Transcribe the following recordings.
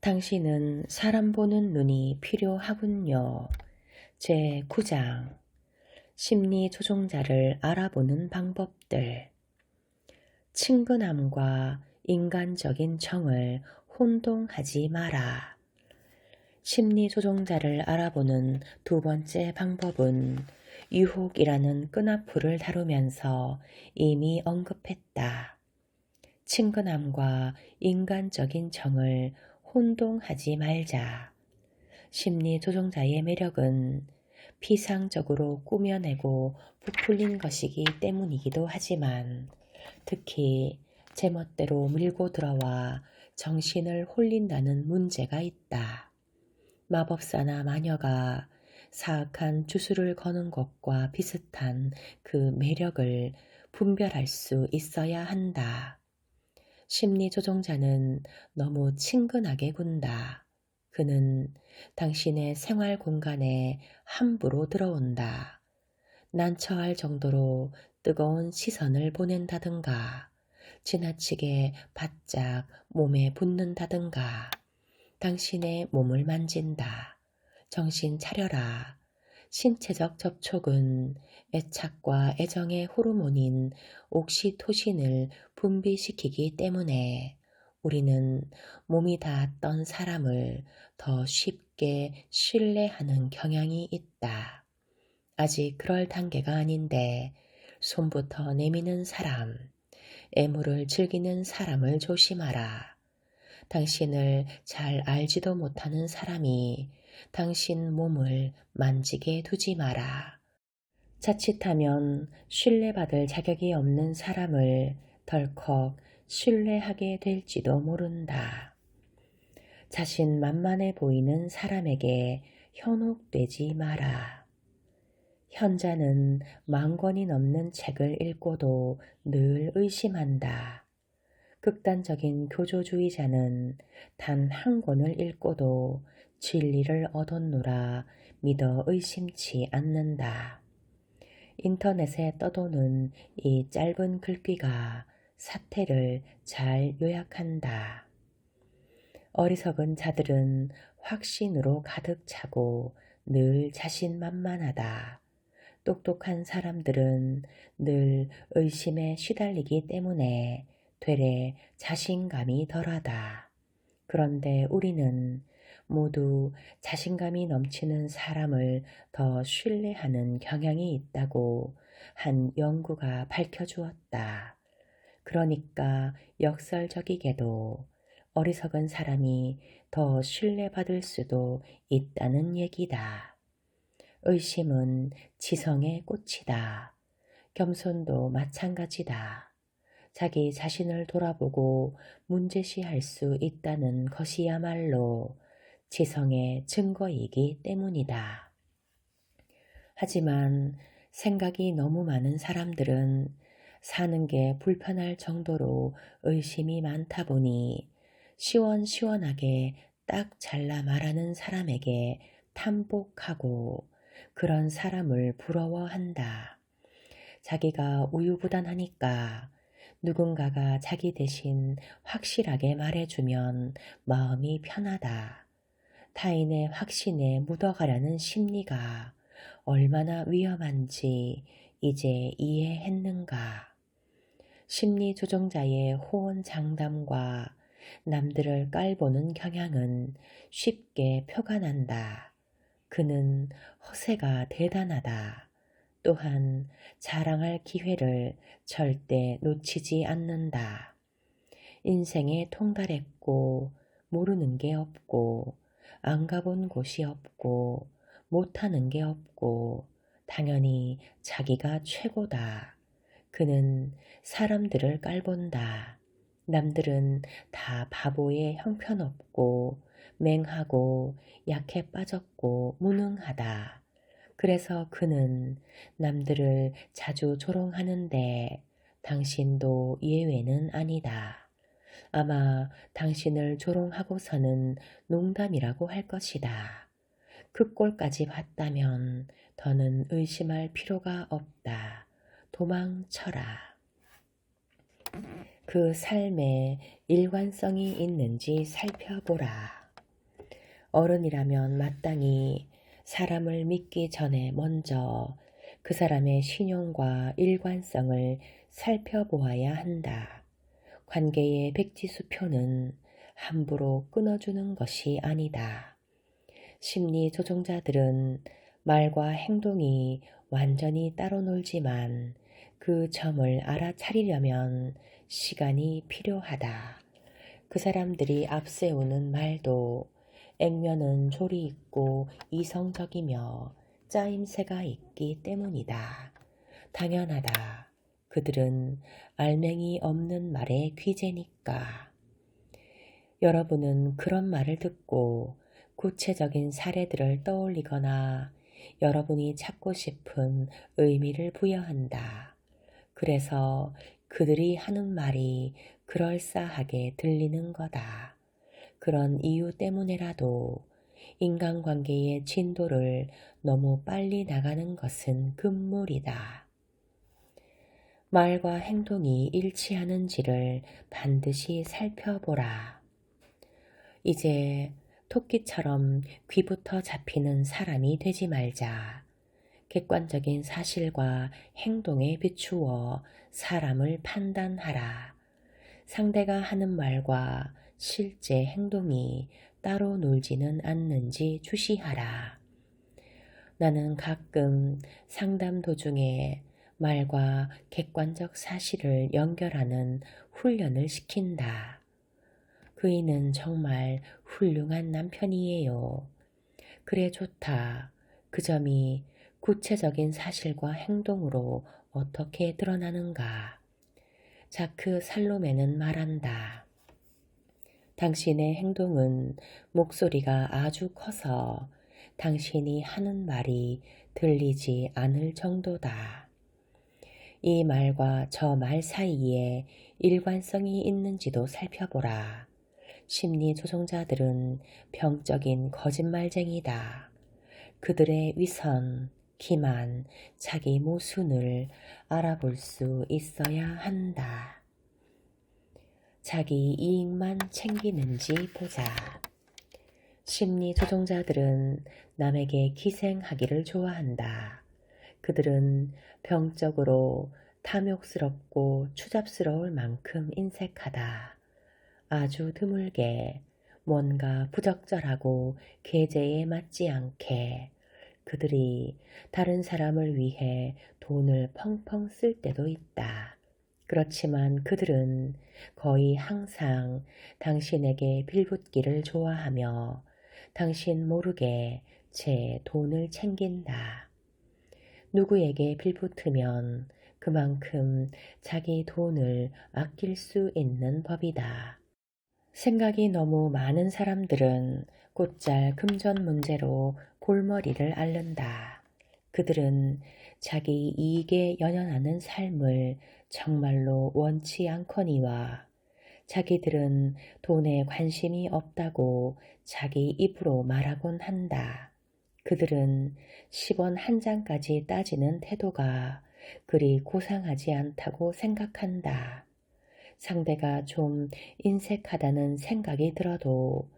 당신은 사람 보는 눈이 필요하군요. 제9장 심리 조종자를 알아보는 방법들. 친근함과 인간적인 정을 혼동하지 마라. 심리 조종자를 알아보는 두 번째 방법은 유혹이라는 끈앞풀을 다루면서 이미 언급했다. 친근함과 인간적인 정을 혼동하지 말자. 심리 조종자의 매력은 피상적으로 꾸며내고 부풀린 것이기 때문이기도 하지만 특히 제멋대로 밀고 들어와 정신을 홀린다는 문제가 있다. 마법사나 마녀가 사악한 주술을 거는 것과 비슷한 그 매력을 분별할 수 있어야 한다. 심리 조종자는 너무 친근하게 군다. 그는 당신의 생활 공간에 함부로 들어온다. 난처할 정도로 뜨거운 시선을 보낸다든가, 지나치게 바짝 몸에 붙는다든가, 당신의 몸을 만진다. 정신 차려라. 신체적 접촉은 애착과 애정의 호르몬인 옥시토신을 분비시키기 때문에 우리는 몸이 닿았던 사람을 더 쉽게 신뢰하는 경향이 있다. 아직 그럴 단계가 아닌데 손부터 내미는 사람, 애무를 즐기는 사람을 조심하라. 당신을 잘 알지도 못하는 사람이 당신 몸을 만지게 두지 마라. 자칫하면 신뢰받을 자격이 없는 사람을 덜컥 신뢰하게 될지도 모른다. 자신만만해 보이는 사람에게 현혹되지 마라. 현자는 10,000권이 넘는 책을 읽고도 늘 의심한다. 극단적인 교조주의자는 단 1권을 읽고도 진리를 얻었노라 믿어 의심치 않는다. 인터넷에 떠도는 이 짧은 글귀가 사태를 잘 요약한다. 어리석은 자들은 확신으로 가득 차고 늘 자신만만하다. 똑똑한 사람들은 늘 의심에 시달리기 때문에 되레 자신감이 덜하다. 그런데 우리는 모두 자신감이 넘치는 사람을 더 신뢰하는 경향이 있다고 한 연구가 밝혀주었다. 그러니까 역설적이게도 어리석은 사람이 더 신뢰받을 수도 있다는 얘기다. 의심은 지성의 꽃이다. 겸손도 마찬가지다. 자기 자신을 돌아보고 문제시할 수 있다는 것이야말로 지성의 증거이기 때문이다. 하지만 생각이 너무 많은 사람들은 사는 게 불편할 정도로 의심이 많다 보니 시원시원하게 딱 잘라 말하는 사람에게 탐복하고 그런 사람을 부러워한다. 자기가 우유부단하니까 누군가가 자기 대신 확실하게 말해주면 마음이 편하다. 타인의 확신에 묻어가려는 심리가 얼마나 위험한지 이제 이해했는가. 심리 조종자의 호언장담과 남들을 깔보는 경향은 쉽게 표가 난다. 그는 허세가 대단하다. 또한 자랑할 기회를 절대 놓치지 않는다. 인생에 통달했고 모르는 게 없고 안 가본 곳이 없고 못하는 게 없고 당연히 자기가 최고다. 그는 사람들을 깔본다. 남들은 다 바보에 형편없고 맹하고 약해 빠졌고 무능하다. 그래서 그는 남들을 자주 조롱하는데 당신도 예외는 아니다. 아마 당신을 조롱하고서는 농담이라고 할 것이다. 그 꼴까지 봤다면 더는 의심할 필요가 없다. 도망쳐라. 그 삶에 일관성이 있는지 살펴보라. 어른이라면 마땅히 사람을 믿기 전에 먼저 그 사람의 신용과 일관성을 살펴보아야 한다. 관계의 백지수표는 함부로 끊어주는 것이 아니다. 심리 조종자들은 말과 행동이 완전히 따로 놀지만 그 점을 알아차리려면 시간이 필요하다. 그 사람들이 앞세우는 말도 액면은 조리 있고 이성적이며 짜임새가 있기 때문이다. 당연하다. 그들은 알맹이 없는 말의 귀재니까. 여러분은 그런 말을 듣고 구체적인 사례들을 떠올리거나 여러분이 찾고 싶은 의미를 부여한다. 그래서 그들이 하는 말이 그럴싸하게 들리는 거다. 그런 이유 때문에라도 인간관계의 진도를 너무 빨리 나가는 것은 금물이다. 말과 행동이 일치하는지를 반드시 살펴보라. 이제 토끼처럼 귀부터 잡히는 사람이 되지 말자. 객관적인 사실과 행동에 비추어 사람을 판단하라. 상대가 하는 말과 실제 행동이 따로 놀지는 않는지 주시하라. 나는 가끔 상담 도중에 말과 객관적 사실을 연결하는 훈련을 시킨다. 그이는 정말 훌륭한 남편이에요. 그래 좋다. 그 점이 구체적인 사실과 행동으로 어떻게 드러나는가. 자크 살로메는 말한다. 당신의 행동은 목소리가 아주 커서 당신이 하는 말이 들리지 않을 정도다. 이 말과 저 말 사이에 일관성이 있는지도 살펴보라. 심리 조종자들은 병적인 거짓말쟁이다. 그들의 위선, 기만, 자기 모순을 알아볼 수 있어야 한다. 자기 이익만 챙기는지 보자. 심리 조종자들은 남에게 기생하기를 좋아한다. 그들은 병적으로 탐욕스럽고 추잡스러울 만큼 인색하다. 아주 드물게 뭔가 부적절하고 계제에 맞지 않게 그들이 다른 사람을 위해 돈을 펑펑 쓸 때도 있다. 그렇지만 그들은 거의 항상 당신에게 빌붙기를 좋아하며 당신 모르게 제 돈을 챙긴다. 누구에게 빌붙으면 그만큼 자기 돈을 아낄 수 있는 법이다. 생각이 너무 많은 사람들은 곧잘 금전 문제로 골머리를 앓는다. 그들은 자기 이익에 연연하는 삶을 정말로 원치 않거니와 자기들은 돈에 관심이 없다고 자기 입으로 말하곤 한다. 그들은 10원 한 장까지 따지는 태도가 그리 고상하지 않다고 생각한다. 상대가 좀 인색하다는 생각이 들어도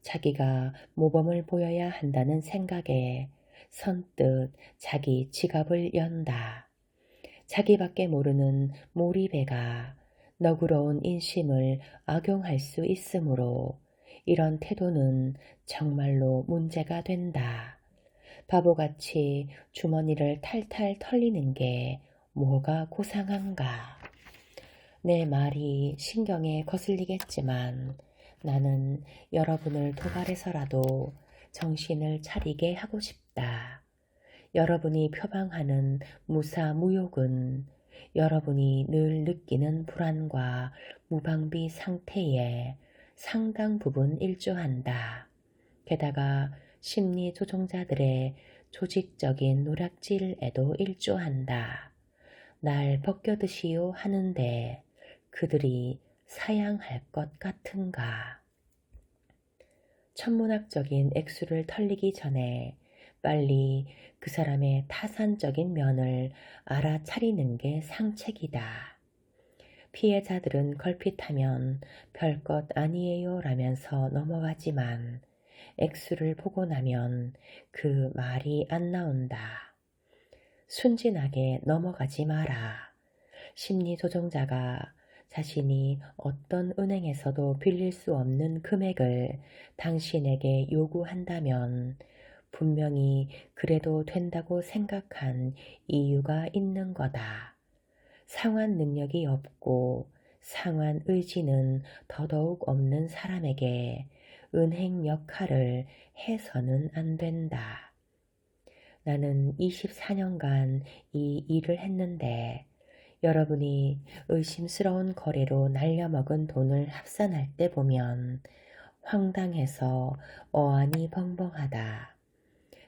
자기가 모범을 보여야 한다는 생각에 선뜻 자기 지갑을 연다. 자기밖에 모르는 몰입애가 너그러운 인심을 악용할 수 있으므로 이런 태도는 정말로 문제가 된다. 바보같이 주머니를 탈탈 털리는 게 뭐가 고상한가. 내 말이 신경에 거슬리겠지만 나는 여러분을 도발해서라도 정신을 차리게 하고 싶다. 여러분이 표방하는 무사무욕은 여러분이 늘 느끼는 불안과 무방비 상태에 상당 부분 일조한다. 게다가 심리 조종자들의 조직적인 노략질에도 일조한다. 날 벗겨드시오 하는데 그들이 사양할 것 같은가. 천문학적인 액수를 털리기 전에 빨리 그 사람의 타산적인 면을 알아차리는 게 상책이다. 피해자들은 걸핏하면 별것 아니에요 라면서 넘어가지만 액수를 보고 나면 그 말이 안 나온다. 순진하게 넘어가지 마라. 심리조종자가 자신이 어떤 은행에서도 빌릴 수 없는 금액을 당신에게 요구한다면 분명히 그래도 된다고 생각한 이유가 있는 거다. 상환 능력이 없고 상환 의지는 더더욱 없는 사람에게 은행 역할을 해서는 안 된다. 나는 24년간 이 일을 했는데 여러분이 의심스러운 거래로 날려먹은 돈을 합산할 때 보면 황당해서 어안이 벙벙하다.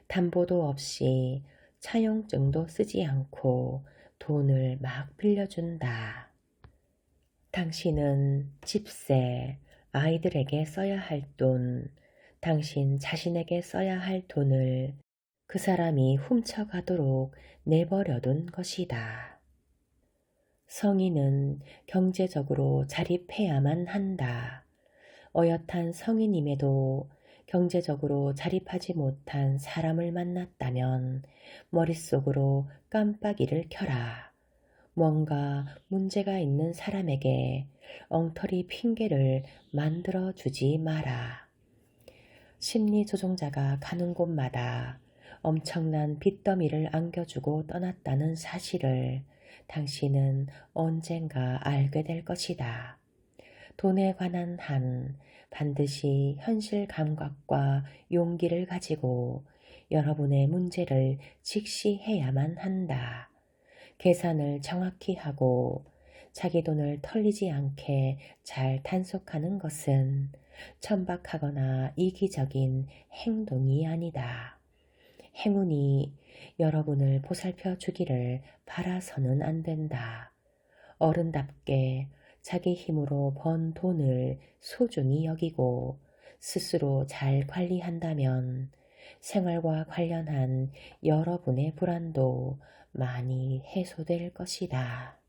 담보도 없이 차용증도 쓰지 않고 돈을 막 빌려준다. 당신은 집세, 아이들에게 써야 할 돈, 당신 자신에게 써야 할 돈을 그 사람이 훔쳐가도록 내버려둔 것이다. 성인은 경제적으로 자립해야만 한다. 어엿한 성인임에도 경제적으로 자립하지 못한 사람을 만났다면 머릿속으로 깜빡이를 켜라. 뭔가 문제가 있는 사람에게 엉터리 핑계를 만들어 주지 마라. 심리조종자가 가는 곳마다 엄청난 빚더미를 안겨주고 떠났다는 사실을 당신은 언젠가 알게 될 것이다. 돈에 관한 한 반드시 현실 감각과 용기를 가지고 여러분의 문제를 직시해야만 한다. 계산을 정확히 하고 자기 돈을 털리지 않게 잘 단속하는 것은 천박하거나 이기적인 행동이 아니다. 행운이 여러분을 보살펴 주기를 바라서는 안 된다. 어른답게 자기 힘으로 번 돈을 소중히 여기고 스스로 잘 관리한다면 생활과 관련한 여러분의 불안도 많이 해소될 것이다.